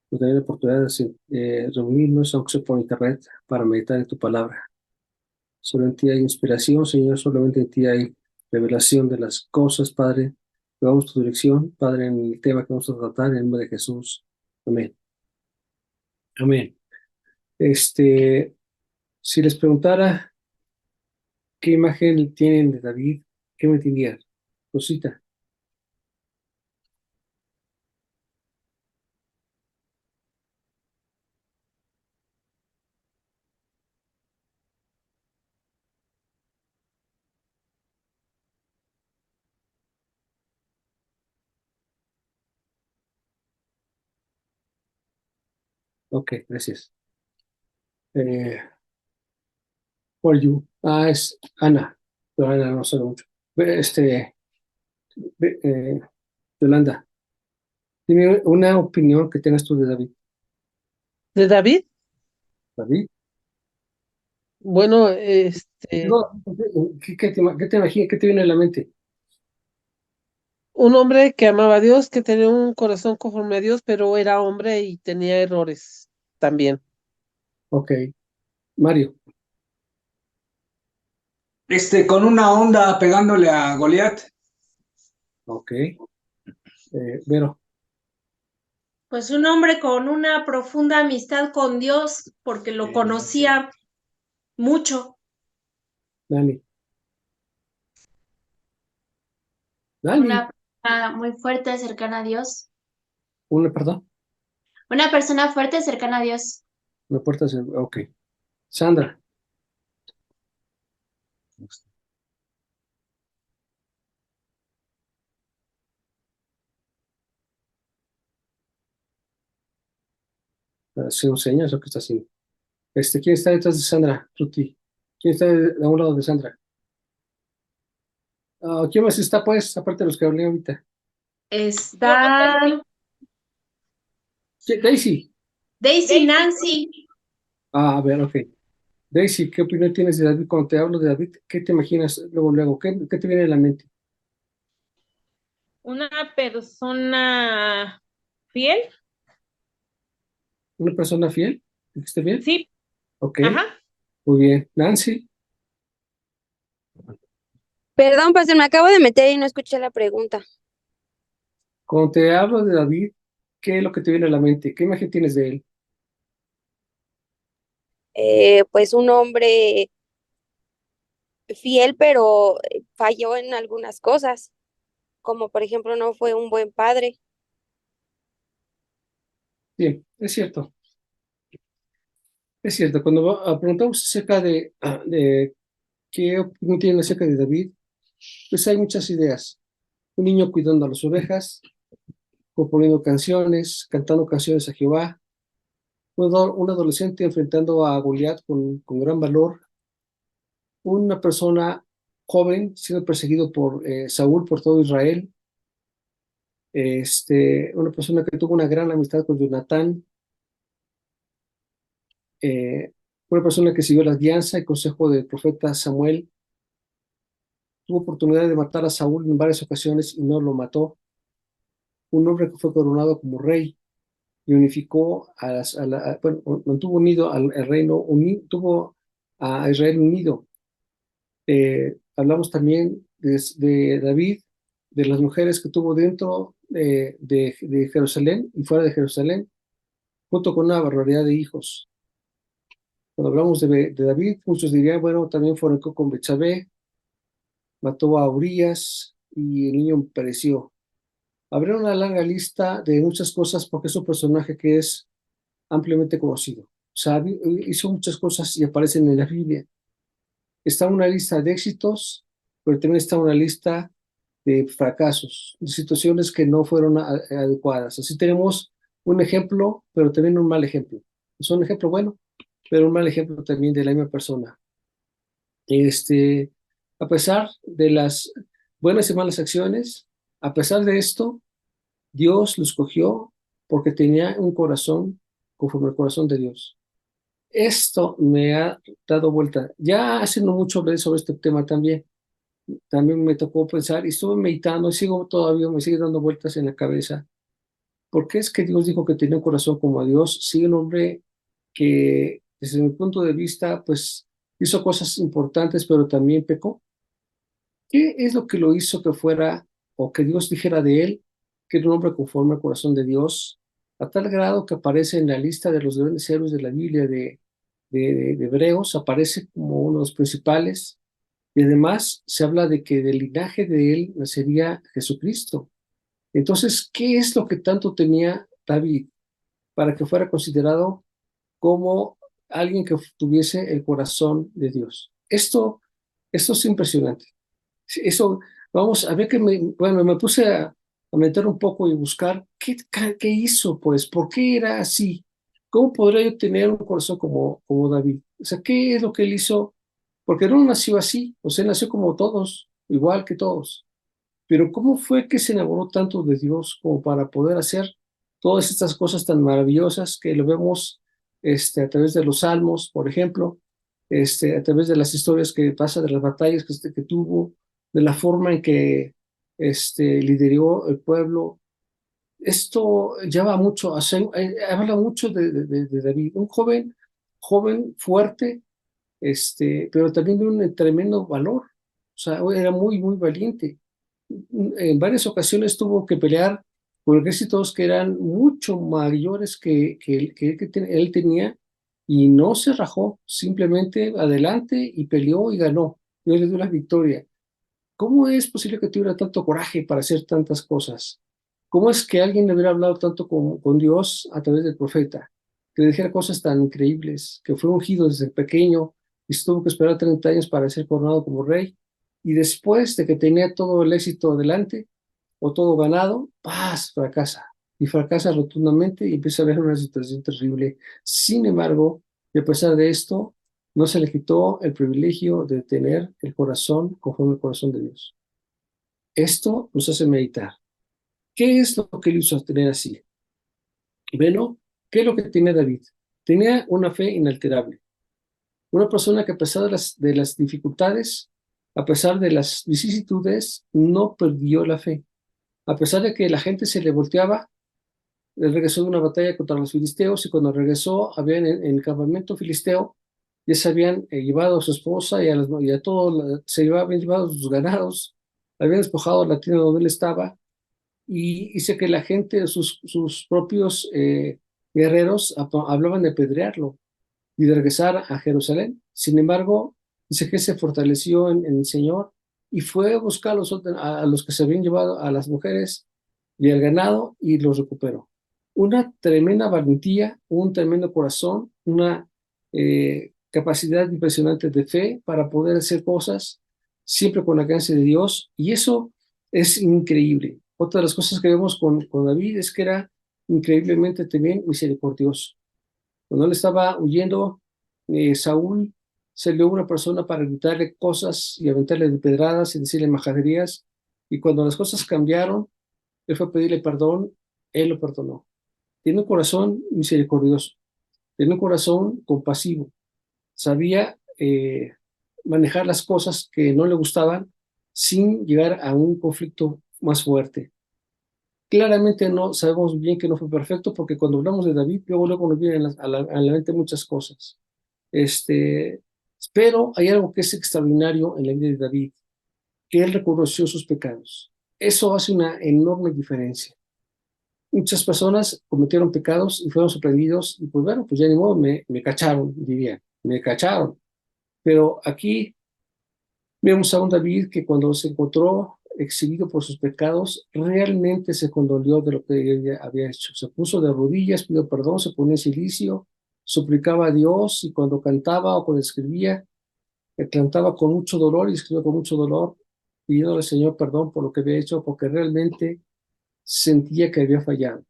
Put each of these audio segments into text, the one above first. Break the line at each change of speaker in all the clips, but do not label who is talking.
Por tener la oportunidad de reunirnos, aunque sea por internet, para meditar en tu palabra. Solo en ti hay inspiración, Señor, solamente en ti hay revelación de las cosas, Padre. Llevamos tu dirección, Padre, en el tema que vamos a tratar, en el nombre de Jesús. Amén. Amén. Este, si les preguntara qué imagen tienen de David, ¿qué me dirían? Cosita. Ok, gracias. Eh, for you. Ah, es Ana. Pero Ana no sabe mucho. Ve- eh, Yolanda, dime una opinión que tengas tú de David.
¿De David?
David.
Bueno,
No, ¿qué te imaginas? ¿Qué te viene a la mente?
un hombre que amaba a Dios, que tenía un corazón conforme a Dios, pero era hombre y tenía errores también.
Ok, Mario.
Con una onda pegándole a Goliat.
Ok, Vero.
Pues un hombre con una profunda amistad con Dios, porque lo conocía mucho.
Dani. Dani.
Una persona muy fuerte, cercana a Dios.
Perdón.
Una persona fuerte, cercana a Dios.
Una puerta. Ok. Sandra. ¿Hace un señas o qué está haciendo? ¿Quién está detrás de Sandra? Ruti. ¿Quién está a un lado de Sandra? ¿Quién más está, pues, aparte de los que hablé ahorita?
Está
Daisy.
Daisy, Nancy,
A ver, ok. Daisy, ¿qué opinión tienes de David? Cuando te hablo de David, ¿qué te imaginas luego, luego? ¿Qué te viene a la mente?
Una persona fiel,
¿Una persona fiel? ¿Dijiste bien?
sí,
Ok,
ajá.
muy bien. Nancy,
Perdón, pastor, me acabo de meter y no escuché la pregunta.
cuando te hablo de David, ¿qué es lo que te viene a la mente? ¿Qué imagen tienes de él?
Pues un hombre fiel, pero falló en algunas cosas, como por ejemplo no fue un buen padre.
Bien, es cierto. Es cierto, cuando preguntamos acerca de qué opinión tienen acerca de David, pues hay muchas ideas. Un niño cuidando a las ovejas, componiendo canciones, cantando canciones a Jehová, un adolescente enfrentando a Goliat con gran valor, una persona joven siendo perseguido por Saúl por todo Israel, una persona que tuvo una gran amistad con Jonatán, eh, una persona que siguió la guianza y consejo del profeta Samuel, tuvo oportunidad de matar a Saúl en varias ocasiones y no lo mató, un hombre que fue coronado como rey y unificó bueno, mantuvo unido al reino, tuvo a Israel unido. Hablamos también de David, de las mujeres que tuvo dentro de Jerusalén y fuera de Jerusalén, junto con una barbaridad de hijos. Cuando hablamos de David, muchos dirían, bueno, también fornicó con Betsabé, mató a Urías y el niño pereció. Habrá una larga lista de muchas cosas porque es un personaje que es ampliamente conocido. O sea, hizo muchas cosas y aparecen en la Biblia. Está una lista de éxitos, pero también está una lista de fracasos, de situaciones que no fueron adecuadas. Así tenemos un ejemplo, pero también un mal ejemplo. Es un ejemplo bueno, pero un mal ejemplo también de la misma persona. Este, a pesar de las buenas y malas acciones, a pesar de esto, Dios lo escogió porque tenía un corazón conforme al corazón de Dios. Esto me ha dado vuelta. Ya hace no mucho hablé sobre este tema también. También me tocó pensar y estuve meditando y sigo todavía, me sigue dando vueltas en la cabeza. ¿Por qué es que Dios dijo que tenía un corazón como a Dios? Sí, un hombre que, desde mi punto de vista, pues hizo cosas importantes, pero también pecó. ¿Qué es lo que lo hizo que fuera, o que Dios dijera de él, que era un hombre conforme al corazón de Dios, a tal grado que aparece en la lista de los grandes héroes de la Biblia de Hebreos, aparece como uno de los principales, y además se habla de que del linaje de él nacería Jesucristo? Entonces, ¿qué es lo que tanto tenía David para que fuera considerado como alguien que tuviese el corazón de Dios? Esto es impresionante. Sí, eso, vamos, a ver que bueno, me puse a meter un poco y buscar qué hizo, pues, por qué era así, cómo podría yo tener un corazón como David. O sea, ¿qué es lo que él hizo? Porque no nació así, o sea, nació como todos, igual que todos. Pero ¿cómo fue que se enamoró tanto de Dios como para poder hacer todas estas cosas tan maravillosas que lo vemos a través de los salmos, por ejemplo, a través de las historias que pasa, de las batallas que tuvo, de la forma en que lideró el pueblo? Esto lleva mucho, habla mucho de David, un joven fuerte, pero también de un tremendo valor. O sea, era muy, muy valiente. En varias ocasiones tuvo que pelear con ejércitos que eran mucho mayores él tenía, y no se rajó, simplemente adelante y peleó y ganó. Dios le dio la victoria. ¿Cómo es posible que tuviera tanto coraje para hacer tantas cosas? ¿Cómo es que alguien le hubiera hablado tanto con Dios a través del profeta? Que le dijera cosas tan increíbles, que fue ungido desde pequeño y tuvo que esperar 30 años para ser coronado como rey. Y después de que tenía todo el éxito adelante o todo ganado, ¡paz! Fracasa. Y fracasa rotundamente y empieza a ver una situación terrible. Sin embargo, y a pesar de esto, no se le quitó el privilegio de tener el corazón conforme al corazón de Dios. Esto nos hace meditar. ¿Qué es lo que le hizo tener así? Bueno, ¿qué es lo que tenía David? Tenía una fe inalterable. Una persona que a pesar de las dificultades, a pesar de las vicisitudes, no perdió la fe. A pesar de que la gente se le volteaba, él regresó de una batalla contra los filisteos, y cuando regresó, habían en el campamento filisteo, ya se habían llevado a su esposa y a todos, habían llevado sus ganados, habían despojado la tienda donde él estaba, y dice que la gente, sus propios guerreros, hablaban de apedrearlo y de regresar a Jerusalén. Sin embargo, dice que se fortaleció en el Señor y fue a buscar a los que se habían llevado, a las mujeres y al ganado, y los recuperó. Una tremenda valentía, un tremendo corazón, una capacidad impresionante de fe para poder hacer cosas siempre con la gracia de Dios, y eso es increíble. Otra de las cosas que vemos con David es que era increíblemente también misericordioso. Cuando él estaba huyendo, Saúl salió una persona para gritarle cosas y aventarle pedradas y decirle majaderías, y cuando las cosas cambiaron, él fue a pedirle perdón, él lo perdonó. Tiene un corazón misericordioso, tiene un corazón compasivo, sabía manejar las cosas que no le gustaban sin llegar a un conflicto más fuerte. Claramente no sabemos bien que no fue perfecto, porque cuando hablamos de David, luego nos vienen a la mente muchas cosas. Pero hay algo que es extraordinario en la vida de David, que él reconoció sus pecados. Eso hace una enorme diferencia. Muchas personas cometieron pecados y fueron sorprendidos, y pues bueno, pues ya ni modo, me cacharon, dirían, me cacharon. Pero aquí vemos a un David que, cuando se encontró exhibido por sus pecados, realmente se condolió de lo que ella había hecho. Se puso de rodillas, pidió perdón, se ponía en cilicio, suplicaba a Dios, y cuando cantaba o cuando escribía, cantaba con mucho dolor y escribía con mucho dolor, pidiendo al Señor perdón por lo que había hecho, porque realmente sentía que había fallado.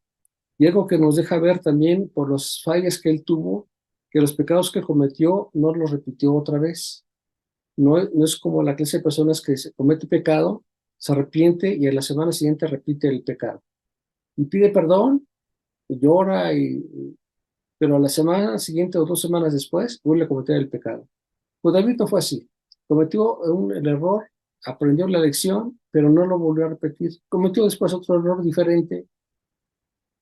Y algo que nos deja ver también, por las fallas que él tuvo, que los pecados que cometió no los repitió otra vez. No es como la clase de personas que se comete pecado, se arrepiente y a la semana siguiente repite el pecado. Y pide perdón, y llora, pero a la semana siguiente o 2 semanas después vuelve a cometer el pecado. Pues David no fue así. Cometió el error, aprendió la lección, pero no lo volvió a repetir. Cometió después otro error diferente,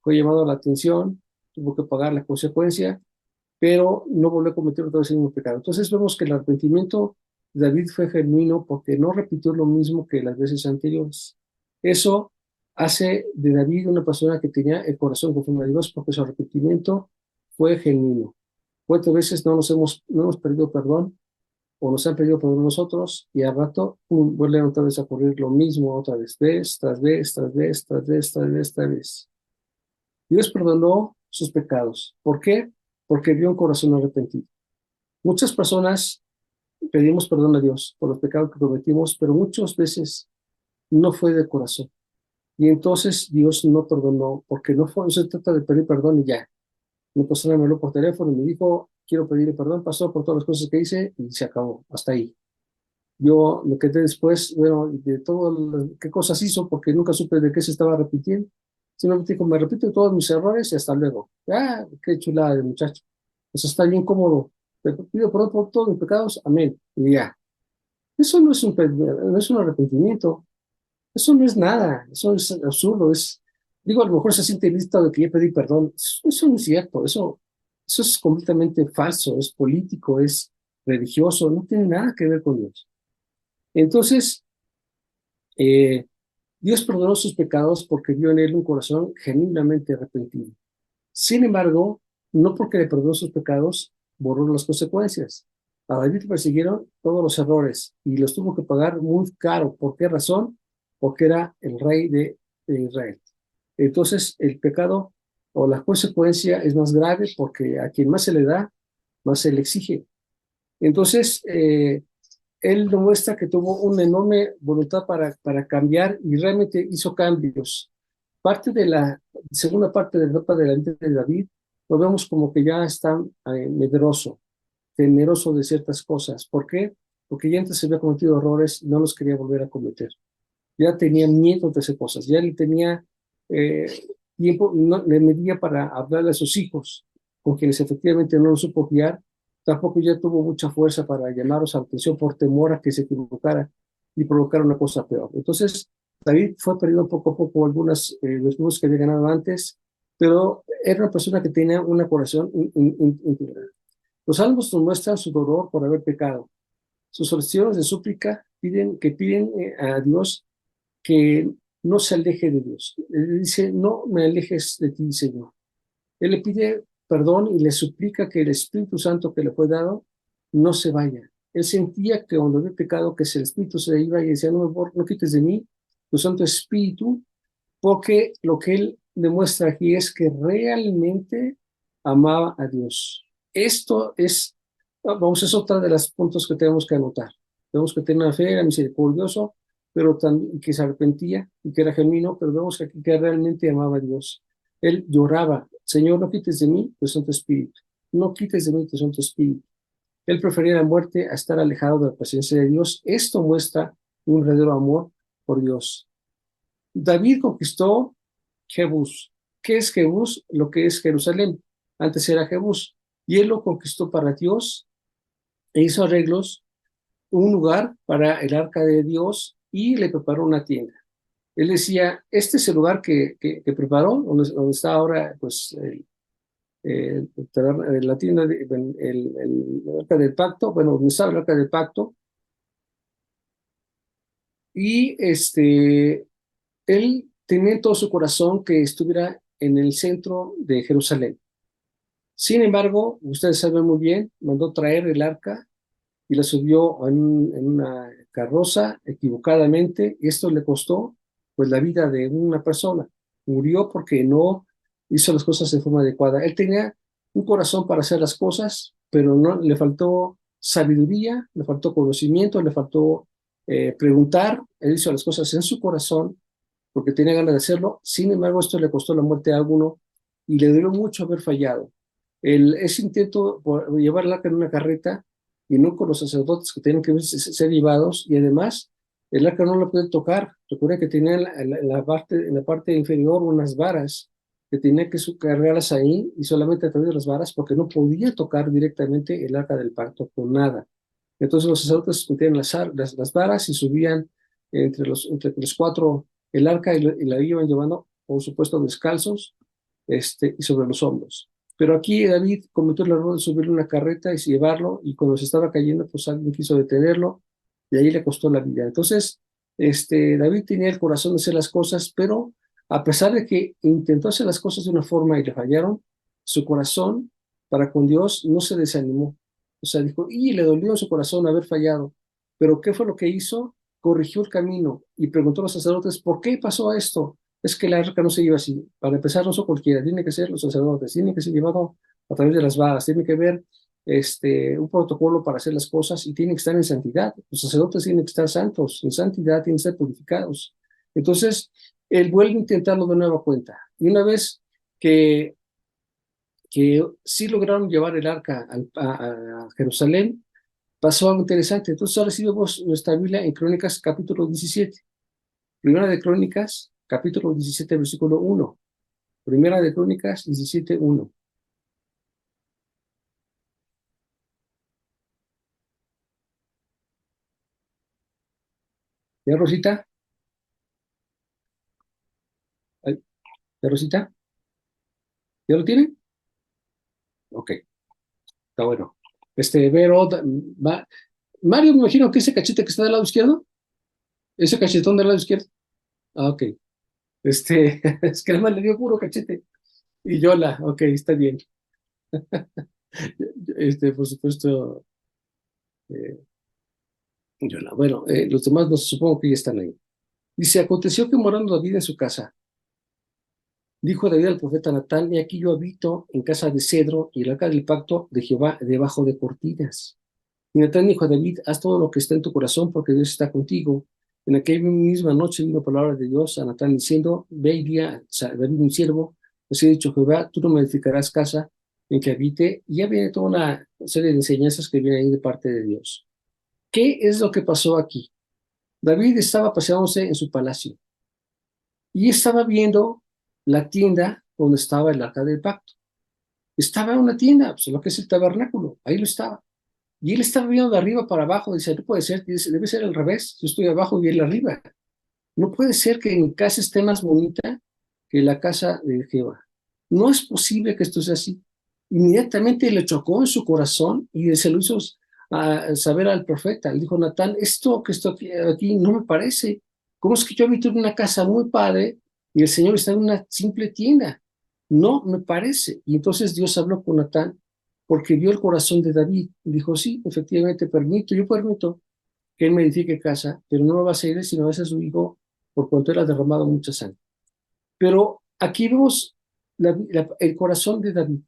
fue llamado a la atención, tuvo que pagar la consecuencia, pero no volvió a cometer otra vez el mismo pecado. Entonces vemos que el arrepentimiento de David fue genuino porque no repitió lo mismo que las veces anteriores. Eso hace de David una persona que tenía el corazón conforme a Dios porque su arrepentimiento fue genuino. ¿Cuántas veces no hemos perdido perdón o nos han pedido perdón nosotros y al rato vuelve otra vez a ocurrir lo mismo otra vez, vez tras vez, tras vez, tras vez, tras vez, tras vez? Dios perdonó sus pecados. ¿Por qué? Porque vio un corazón arrepentido. Muchas personas pedimos perdón a Dios por los pecados que cometimos, pero muchas veces no fue de corazón. Y entonces Dios no perdonó, porque no se trata de pedir perdón y ya. Una persona me habló por teléfono y me dijo, quiero pedirle perdón, pasó por todas las cosas que hice y se acabó, hasta ahí. Yo me quedé después, bueno, de todo, qué cosas hizo, porque nunca supe de qué se estaba repitiendo. Simplemente dijo, me repito todos mis errores y hasta luego. Ah, qué chulada de muchacho. Pues está bien cómodo. Te pido perdón por todos mis pecados, amén. Y ya. Eso no es un arrepentimiento. Eso no es nada. Eso es absurdo. Digo, a lo mejor se siente listo de que ya pedí perdón. Eso no es cierto. Eso es completamente falso. Es político, es religioso. No tiene nada que ver con Dios. Entonces, Dios perdonó sus pecados porque vio en él un corazón genuinamente arrepentido. Sin embargo, no porque le perdonó sus pecados, borró las consecuencias. A David le persiguieron todos los errores y los tuvo que pagar muy caro. ¿Por qué razón? Porque era el rey de Israel. Entonces, el pecado o la consecuencia es más grave porque a quien más se le da, más se le exige. Entonces, él demuestra que tuvo una enorme voluntad para cambiar y realmente hizo cambios. Segunda parte de la etapa de la vida de David, lo vemos como que ya está medroso, temeroso de ciertas cosas. ¿Por qué? Porque ya antes había cometido errores y no los quería volver a cometer. Ya tenía miedo de hacer cosas, ya le tenía tiempo, no, le medía para hablarle a sus hijos, con quienes efectivamente no lo supo guiar. Tampoco ya tuvo mucha fuerza para llamaros a atención por temor a que se equivocara y provocara una cosa peor. Entonces, David fue perdiendo poco a poco algunas virtudes que había ganado antes, pero era una persona que tenía un corazón integral. Los salmos nos muestran su dolor por haber pecado. Sus oraciones de súplica piden a Dios que no se aleje de Dios. Él dice, no me alejes de ti, Señor. Él le pide perdón y le suplica que el Espíritu Santo que le fue dado no se vaya. Él sentía que cuando había pecado, que si el Espíritu se iba y decía, no quites de mí tu Santo Espíritu, porque lo que él demuestra aquí es que realmente amaba a Dios. Esto es otra de los puntos que tenemos que anotar. Tenemos que tener una fe, era misericordioso, pero que se arrepentía y que era genuino, pero vemos que realmente amaba a Dios. Él lloraba, Señor, no quites de mí tu Santo Espíritu, no quites de mí tu Santo Espíritu. Él prefería la muerte a estar alejado de la presencia de Dios. Esto muestra un verdadero amor por Dios. David conquistó Jebús. ¿Qué es Jebús? Lo que es Jerusalén. Antes era Jebús. Y él lo conquistó para Dios e hizo arreglos, un lugar para el arca de Dios y le preparó una tienda. Él decía, este es el lugar que preparó, donde está ahora pues la tienda, el arca del pacto, bueno, donde estaba el arca del pacto. Y él tenía en todo su corazón que estuviera en el centro de Jerusalén. Sin embargo, ustedes saben muy bien, mandó traer el arca y la subió en una carroza equivocadamente. Esto le costó pues la vida de una persona. Murió porque no hizo las cosas de forma adecuada. Él tenía un corazón para hacer las cosas, pero no le faltó sabiduría, le faltó conocimiento, le faltó preguntar. Él hizo las cosas en su corazón porque tenía ganas de hacerlo. Sin embargo, esto le costó la muerte a alguno y le dolió mucho haber fallado. Ese intento por llevar el arca en una carreta y no con los sacerdotes que tenían que ser llevados, y además el arca no lo pueden tocar. Recuerden que tenía en la parte inferior unas varas que tenía que cargarlas ahí y solamente a través de las varas, porque no podía tocar directamente el arca del pacto con nada. Entonces los sacerdotes metían las varas y subían entre los cuatro el arca y la iban llevando, por supuesto, descalzos, y sobre los hombros. Pero aquí David cometió el error de subirle una carreta y llevarlo, y cuando se estaba cayendo, pues alguien quiso detenerlo, y ahí le costó la vida. Entonces, David tenía el corazón de hacer las cosas, pero a pesar de que intentó hacer las cosas de una forma y le fallaron, su corazón para con Dios no se desanimó. O sea, dijo, y le dolió en su corazón haber fallado. Pero ¿qué fue lo que hizo? Corrigió el camino y preguntó a los sacerdotes, ¿por qué pasó esto? Es que la arca no se lleva así. Para empezar, no son cualquiera, tiene que ser los sacerdotes, tiene que ser llevado a través de las varas, tiene que ver un protocolo para hacer las cosas y tienen que estar en santidad. Los sacerdotes tienen que estar santos, en santidad tienen que estar purificados. Entonces, él vuelve a intentarlo de nueva cuenta. Y una vez que sí lograron llevar el arca a Jerusalén, pasó algo interesante. Entonces ahora sí vemos nuestra Biblia en Crónicas capítulo 17. Primera de Crónicas, capítulo 17, versículo 1. Primera de Crónicas 17, 1. ¿Ya, Rosita? Ay, ¿ya, Rosita? ¿Ya lo tiene? Ok, está bueno. Vero, Mario, me imagino que ese cachete que está del lado izquierdo, ese cachetón del lado izquierdo. Ah, ok. Es que además le dio puro cachete. Y Yola, ok, está bien. Por supuesto, Yola. Bueno, los demás no supongo que ya están ahí. Dice, aconteció que morando David en su casa, dijo David al profeta Natán, y aquí yo habito en casa de cedro y el arca del pacto de Jehová debajo de cortinas. Y Natán dijo a David, haz todo lo que está en tu corazón porque Dios está contigo. En aquella misma noche vino palabra de Dios a Natán diciendo, ve y di a David mi siervo, así ha dicho Jehová, tú no me edificarás casa en que habite. Y ya viene toda una serie de enseñanzas que vienen ahí de parte de Dios. ¿Qué es lo que pasó aquí? David estaba paseándose en su palacio y estaba viendo la tienda donde estaba el arca del pacto. Estaba en una tienda, pues lo que es el tabernáculo, ahí lo estaba. Y él estaba viendo de arriba para abajo, dice, no puede ser, dice, debe ser al revés, yo estoy abajo y él arriba. No puede ser que mi casa esté más bonita que la casa de Jehová. No es posible que esto sea así. Inmediatamente le chocó en su corazón y se lo hizo saber al profeta. Le dijo, Natán, esto que estoy aquí no me parece. ¿Cómo es que yo habito en una casa muy padre y el Señor está en una simple tienda? No me parece. Y entonces Dios habló con Natán porque vio el corazón de David y dijo, sí, efectivamente yo permito que él me edifique casa, pero no lo va a hacer él, sino va a ser su hijo, por cuanto él ha derramado mucha sangre. Pero aquí vemos el corazón de David.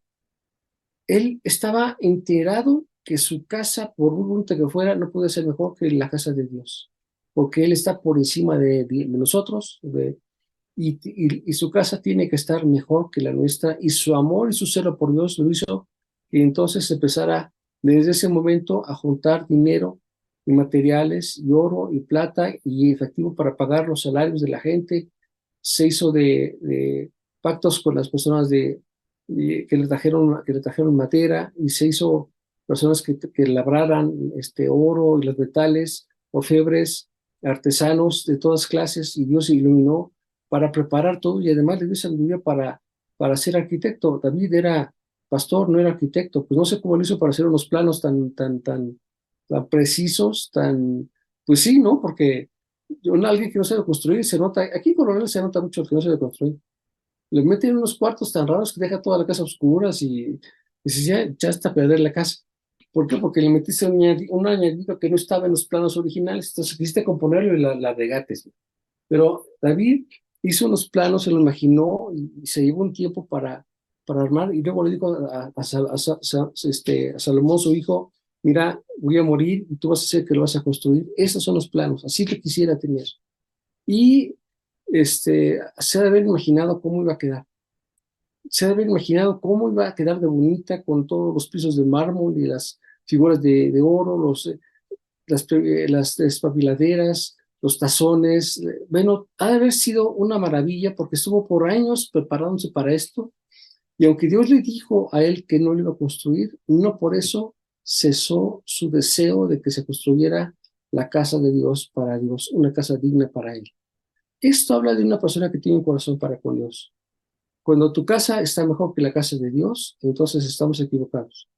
Él estaba enterado que su casa, por muy bonita que fuera, no puede ser mejor que la casa de Dios, porque Él está por encima de nosotros, y su casa tiene que estar mejor que la nuestra, y su amor y su celo por Dios lo hizo que entonces empezara desde ese momento a juntar dinero y materiales y oro y plata y efectivo para pagar los salarios de la gente. Se hizo de pactos con las personas que le trajeron madera, y se hizo personas que labraran oro y los metales, orfebres, artesanos de todas clases, y Dios iluminó para preparar todo, y además le dio sabiduría para ser arquitecto. David era pastor, no era arquitecto, pues no sé cómo lo hizo para hacer unos planos tan precisos, pues sí, ¿no? Porque alguien que no sabe construir se nota, aquí en Coronel se nota mucho el que no sabe construir. Le meten unos cuartos tan raros que deja toda la casa a oscuras y dices, ya está a perder la casa. ¿Por qué? Porque le metiste un añadido que no estaba en los planos originales, entonces quisiste componerlo y la regates. Pero David hizo unos planos, se lo imaginó y se llevó un tiempo para armar, y luego le dijo a Salomón, su hijo, mira, voy a morir y tú vas a hacer que lo vas a construir. Esos son los planos, así que quisiera tener. Y se ha de haber imaginado cómo iba a quedar. Se ha de haber imaginado cómo iba a quedar de bonita con todos los pisos de mármol y las figuras de oro, las despabiladeras, los tazones. Bueno, ha de haber sido una maravilla porque estuvo por años preparándose para esto, y aunque Dios le dijo a él que no lo iba a construir, no por eso cesó su deseo de que se construyera la casa de Dios para Dios, una casa digna para él. Esto habla de una persona que tiene un corazón para con Dios. Cuando tu casa está mejor que la casa de Dios, entonces estamos equivocados.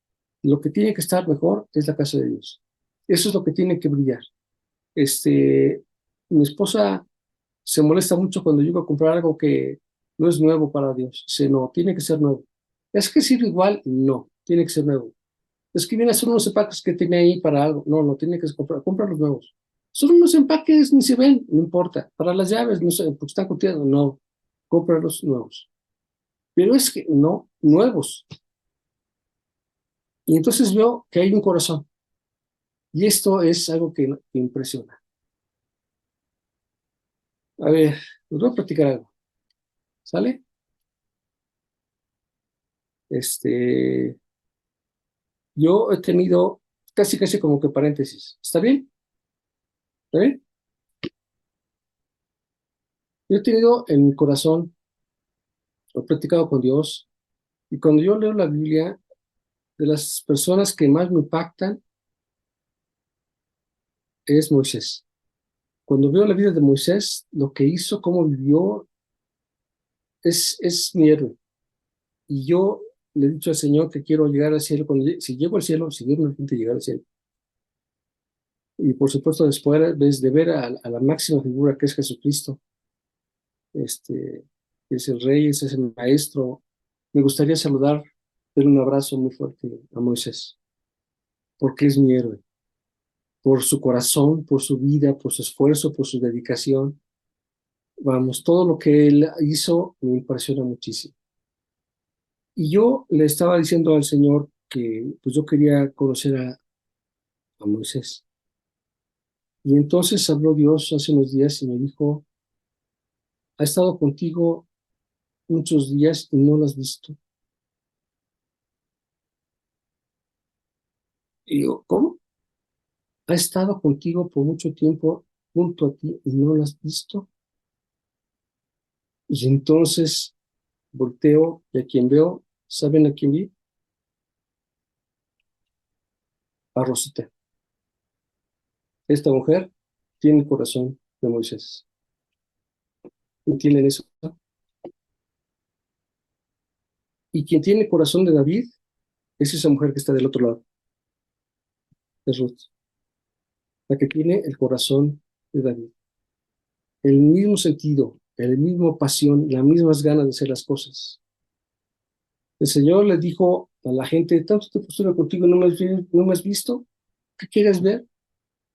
Lo que tiene que estar mejor es la casa de Dios. Eso es lo que tiene que brillar. Mi esposa se molesta mucho cuando llego a comprar algo que no es nuevo para Dios. Dice, no, tiene que ser nuevo. ¿Es que sirve igual? No, tiene que ser nuevo. Es que viene a ser unos empaques que tenía ahí para algo. No, no, tiene que comprar los nuevos. Son unos empaques, ni se ven, no importa. Para las llaves, no sé, porque están coteados. No, compra los nuevos. Pero es que no, nuevos. Y entonces veo que hay un corazón. Y esto es algo que impresiona. A ver, les voy a platicar algo. ¿Sale? Yo he tenido casi como que paréntesis. ¿Está bien? ¿Está bien? Yo he tenido en mi corazón, he platicado con Dios, y cuando yo leo la Biblia, de las personas que más me impactan es Moisés. Cuando veo la vida de Moisés, lo que hizo, cómo vivió, es mi héroe. Y yo le he dicho al Señor que quiero llegar al cielo. Si llego al cielo, si Dios me permite llegar al cielo. Y por supuesto, después de ver a la máxima figura que es Jesucristo, es el Rey, es el Maestro, me gustaría saludar, darle un abrazo muy fuerte a Moisés, porque es mi héroe. Por su corazón, por su vida, por su esfuerzo, por su dedicación. Vamos, todo lo que él hizo me impresiona muchísimo. Y yo le estaba diciendo al Señor que pues yo quería conocer a Moisés. Y entonces habló Dios hace unos días y me dijo, ha estado contigo muchos días y no lo has visto. Y yo, ¿cómo? Ha estado contigo por mucho tiempo junto a ti y no lo has visto. Y entonces volteo y a quien veo, ¿saben a quién vi? A Rosita. Esta mujer tiene el corazón de Moisés. ¿Entienden eso? Y quien tiene el corazón de David es esa mujer que está del otro lado. Es Ruth. La que tiene el corazón de David. El mismo sentido, el mismo pasión, las mismas ganas de hacer las cosas. El Señor le dijo a la gente, tanto tiempo estuve contigo y no me has visto. ¿Qué quieres ver?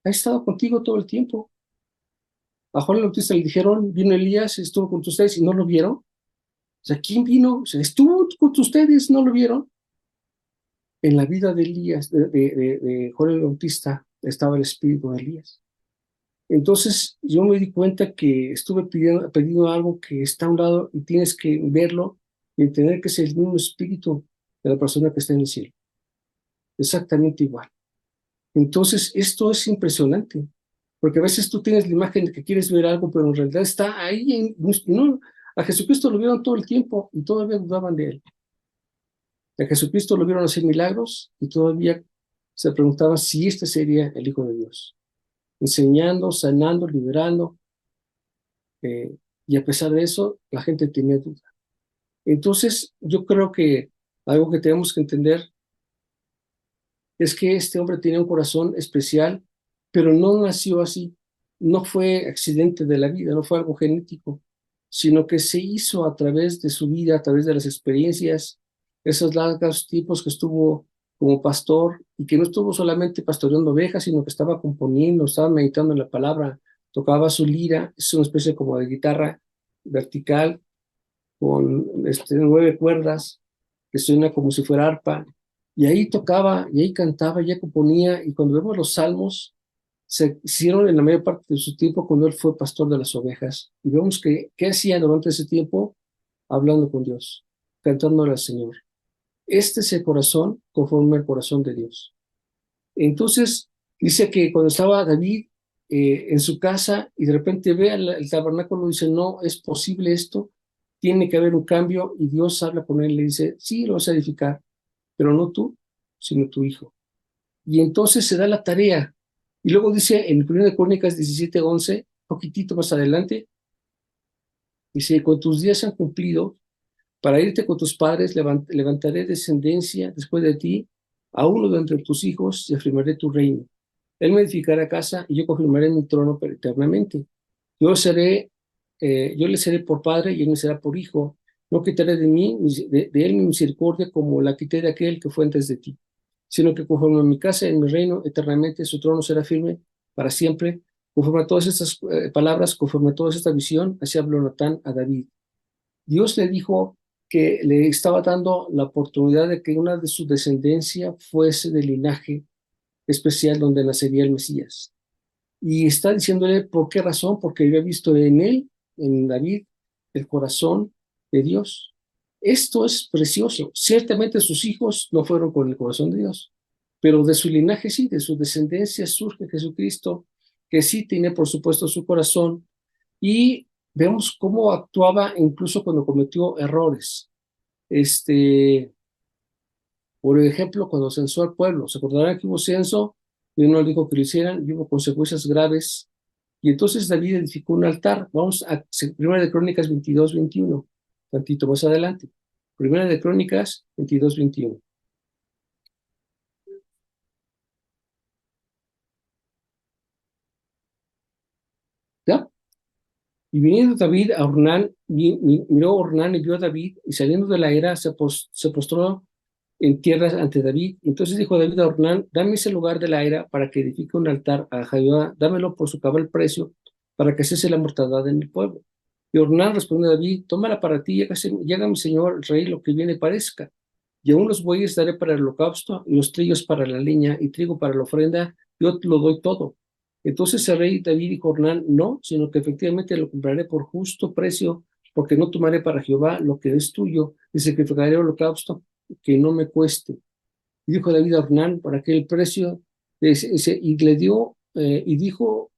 Ha estado contigo todo el tiempo. A Juan el Bautista le dijeron, vino Elías, estuvo con ustedes y no lo vieron. O sea, ¿quién vino? O sea, estuvo con ustedes, ¿no lo vieron? En la vida de Elías, de Juan el Bautista, estaba el espíritu de Elías. Entonces yo me di cuenta que estuve pidiendo algo que está a un lado y tienes que verlo y entender que es el mismo espíritu de la persona que está en el cielo. Exactamente igual. Entonces esto es impresionante, porque a veces tú tienes la imagen de que quieres ver algo, pero en realidad está ahí. No, a Jesucristo lo vieron todo el tiempo y todavía dudaban de él. A Jesucristo lo vieron hacer milagros y todavía se preguntaban si este sería el Hijo de Dios. Enseñando, sanando, liberando, y a pesar de eso, la gente tenía duda. Entonces, yo creo que algo que tenemos que entender es que este hombre tenía un corazón especial, pero no nació así, no fue accidente de la vida, no fue algo genético, sino que se hizo a través de su vida, a través de las experiencias, esos largos tiempos que estuvo como pastor y que no estuvo solamente pastoreando ovejas, sino que estaba componiendo, estaba meditando en la palabra, tocaba su lira, es una especie como de guitarra vertical con 9 cuerdas que suena como si fuera arpa, y ahí tocaba, y ahí cantaba, y ahí componía, y cuando vemos los salmos, se hicieron en la mayor parte de su tiempo cuando él fue pastor de las ovejas, y vemos que, ¿qué hacía durante ese tiempo? Hablando con Dios, cantándole al Señor. Este es el corazón conforme al corazón de Dios. Entonces, dice que cuando estaba David en su casa y de repente ve el tabernáculo, dice, no, es posible esto, tiene que haber un cambio, y Dios habla con él y le dice, sí, lo vas a edificar, pero no tú, sino tu hijo. Y entonces se da la tarea. Y luego dice en el 1 Crónicas 17:11, poquitito más adelante, dice, con tus días se han cumplido Para irte con tus padres, levantaré descendencia después de ti, a uno de entre tus hijos, y afirmaré tu reino. Él me edificará casa, y yo confirmaré mi trono eternamente. Yo le seré por padre, y él me será por hijo. No quitaré de mí, de él mi misericordia, como la quité de aquel que fue antes de ti, sino que conforme a mi casa y en mi reino, eternamente su trono será firme para siempre. Conforme a todas estas palabras, conforme a toda esta visión, así habló Natán a David. Dios le dijo que le estaba dando la oportunidad de que una de su descendencia fuese del linaje especial donde nacería el Mesías. Y está diciéndole por qué razón, porque había visto en él, en David, el corazón de Dios. Esto es precioso. Ciertamente sus hijos no fueron con el corazón de Dios, pero de su linaje sí, de su descendencia surge Jesucristo, que sí tiene por supuesto su corazón, y vemos cómo actuaba incluso cuando cometió errores. Por ejemplo, cuando censó al pueblo, se acordarán que hubo censo, y uno dijo que lo hicieran, y hubo consecuencias graves, y entonces David edificó un altar. Vamos a Primera de Crónicas 22-21, tantito más adelante. Primera de Crónicas 22-21. ¿Ya? Y viniendo David a Ornán, miró Ornán y vio a David, y saliendo de la era se postró en tierra ante David. Entonces dijo David a Ornán: dame ese lugar de la era para que edifique un altar a Jehová, dámelo por su cabal precio, para que cese la mortandad en el pueblo. Y Ornán respondió a David: tómala para ti, llega mi señor el rey lo que viene parezca. Y aún los bueyes daré para el holocausto, y los trillos para la leña, y trigo para la ofrenda, yo te lo doy todo. Entonces el rey David dijo a Ornán: no, sino que efectivamente lo compraré por justo precio, porque no tomaré para Jehová lo que es tuyo, y sacrificaré el holocausto que no me cueste. Y dijo David a Ornán: para que el precio y le dio, y dio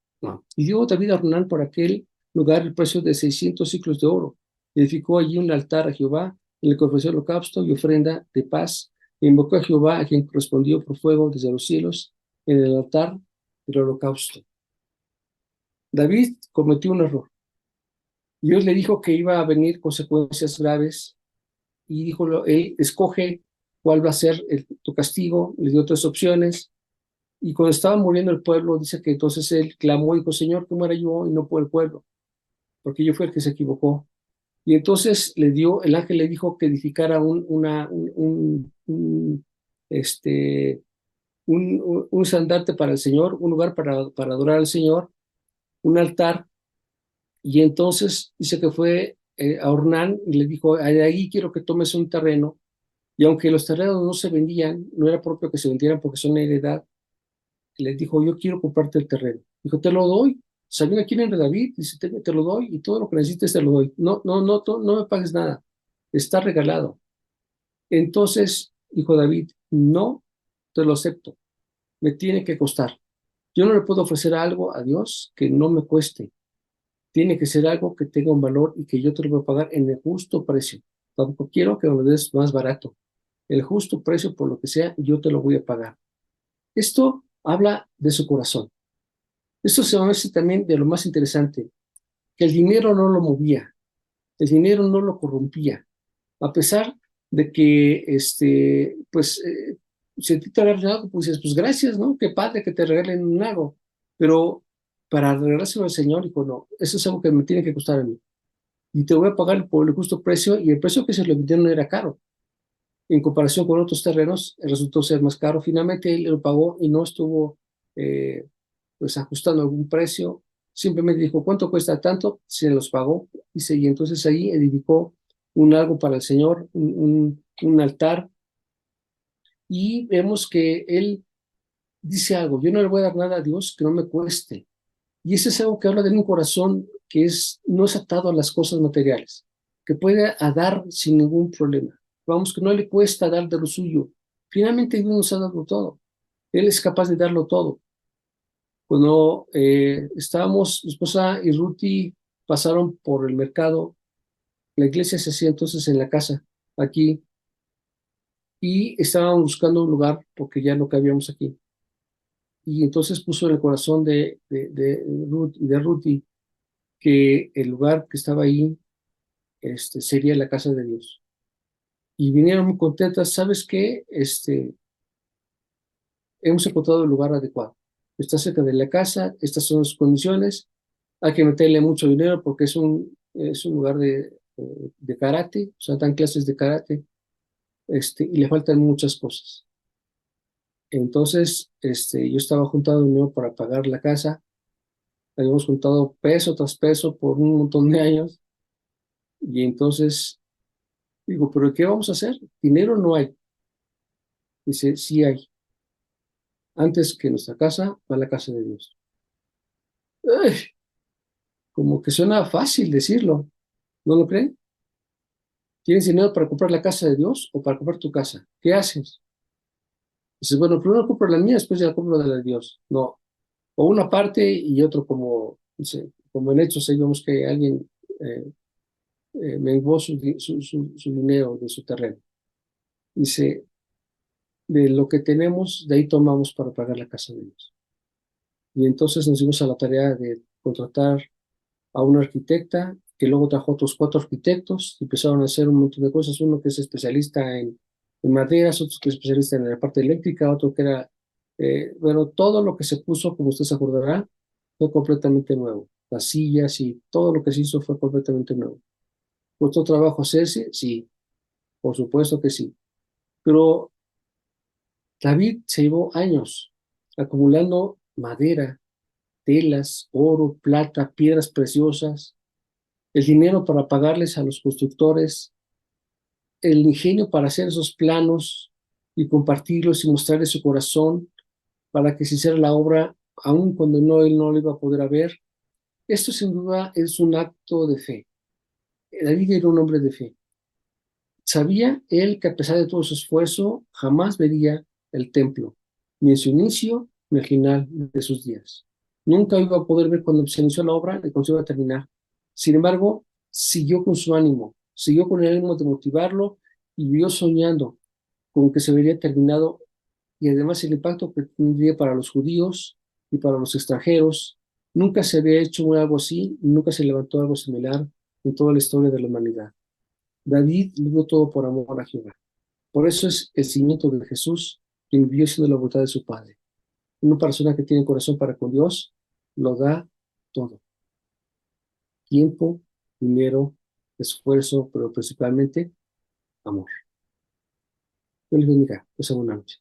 David a Ornán por aquel lugar el precio de 600 ciclos de oro. Edificó allí un altar a Jehová, en el que ofreció holocausto y ofrenda de paz, e invocó a Jehová, a quien respondió por fuego desde los cielos, en el altar del holocausto. David cometió un error. Dios le dijo que iba a venir consecuencias graves, y dijo, él escoge cuál va a ser tu castigo. Le dio 3 opciones, y cuando estaba muriendo el pueblo, dice que entonces él clamó y dijo: Señor, que muera yo y no por el pueblo, porque yo fui el que se equivocó. Y entonces el ángel le dijo que edificara un estandarte para el Señor, un lugar para adorar al Señor, un altar. Y entonces dice que fue a Ornán y le dijo: de ahí quiero que tomes un terreno. Y aunque los terrenos no se vendían, no era propio que se vendieran porque son heredad, le dijo: yo quiero comprarte el terreno. Dijo: te lo doy. Sabiendo quién era David, dice: te lo doy, y todo lo que necesites te lo doy. No me pagues nada, está regalado. Entonces dijo David: no te lo acepto, me tiene que costar. Yo no le puedo ofrecer algo a Dios que no me cueste. Tiene que ser algo que tenga un valor y que yo te lo voy a pagar en el justo precio. Tampoco quiero que me lo des más barato. El justo precio, por lo que sea, yo te lo voy a pagar. Esto habla de su corazón. Esto se me hace también de lo más interesante, que el dinero no lo movía, el dinero no lo corrompía, a pesar de que, si a ti te regalan algo, pues dices: pues gracias, ¿no? Qué padre que te regalen un algo, pero para regalárselo al Señor, dijo: no, eso es algo que me tiene que costar a mí, y te voy a pagar por el justo precio, y el precio que se le vendieron no era caro. En comparación con otros terrenos, resultó ser más caro. Finalmente él lo pagó y no estuvo ajustando algún precio. Simplemente dijo: ¿cuánto cuesta? Tanto. Se los pagó. Y entonces ahí edificó algo para el Señor, un altar. Y vemos que él dice algo: yo no le voy a dar nada a Dios que no me cueste. Y ese es algo que habla de un corazón que no es atado a las cosas materiales, que puede dar sin ningún problema. Vamos, que no le cuesta dar de lo suyo. Finalmente Dios nos ha dado todo. Él es capaz de darlo todo. Cuando estábamos, mi esposa y Ruti pasaron por el mercado, la iglesia se hacía entonces en la casa, aquí, y estaban buscando un lugar porque ya no cabíamos aquí. Y entonces puso en el corazón de Ruti que el lugar que estaba ahí sería la casa de Dios. y vinieron muy contentas. ¿Sabes qué? Hemos encontrado el lugar adecuado. Está cerca de la casa, estas son las condiciones. Hay que meterle mucho dinero porque es un lugar de karate, o sea, dan clases de karate, y le faltan muchas cosas. Entonces, yo estaba juntando dinero para pagar la casa. Habíamos juntado peso tras peso por un montón de años. Y entonces digo, ¿pero qué vamos a hacer? Dinero no hay. Dice, sí hay. Antes que nuestra casa, va la casa de Dios. Ay, como que suena fácil decirlo. ¿No lo creen? ¿Tienes dinero para comprar la casa de Dios o para comprar tu casa? ¿Qué haces? Dices, bueno, primero compro la mía, después ya compro la de Dios. No. O una parte y otro como, dice, como en Hechos, ahí vemos que alguien menguó su dinero de su terreno. Dice, de lo que tenemos, de ahí tomamos para pagar la casa de Dios. Y entonces nos dimos a la tarea de contratar a una arquitecta, que luego trajo otros 4 arquitectos, y empezaron a hacer un montón de cosas, uno que es especialista en maderas, otro que es especialista en la parte eléctrica, otro que era, bueno, todo lo que se puso, como usted se acordará, fue completamente nuevo. Las sillas y todo lo que se hizo fue completamente nuevo. ¿Costó trabajo hacerse? Sí, por supuesto que sí. Pero David se llevó años acumulando madera, telas, oro, plata, piedras preciosas, el dinero para pagarles a los constructores, el ingenio para hacer esos planos y compartirlos y mostrarles su corazón para que se hiciera la obra, aun cuando él no lo iba a poder ver. Esto sin duda es un acto de fe. David era un hombre de fe. Sabía él que a pesar de todo su esfuerzo, jamás vería el templo, ni en su inicio ni al final de sus días. Nunca iba a poder ver cuando se inició la obra ni cuando se iba a terminar. Sin embargo, siguió con su ánimo, siguió con el ánimo de motivarlo y vivió soñando con que se vería terminado, y además el impacto que tendría para los judíos y para los extranjeros. Nunca se había hecho algo así, y nunca se levantó algo similar en toda la historia de la humanidad. David vivió todo por amor a Jehová. Por eso es el cimiento de Jesús, quien vivió siendo la voluntad de su Padre. Una persona que tiene corazón para con Dios lo da todo. Tiempo, dinero, esfuerzo, pero principalmente amor. Dios les bendiga. Esa buena noche.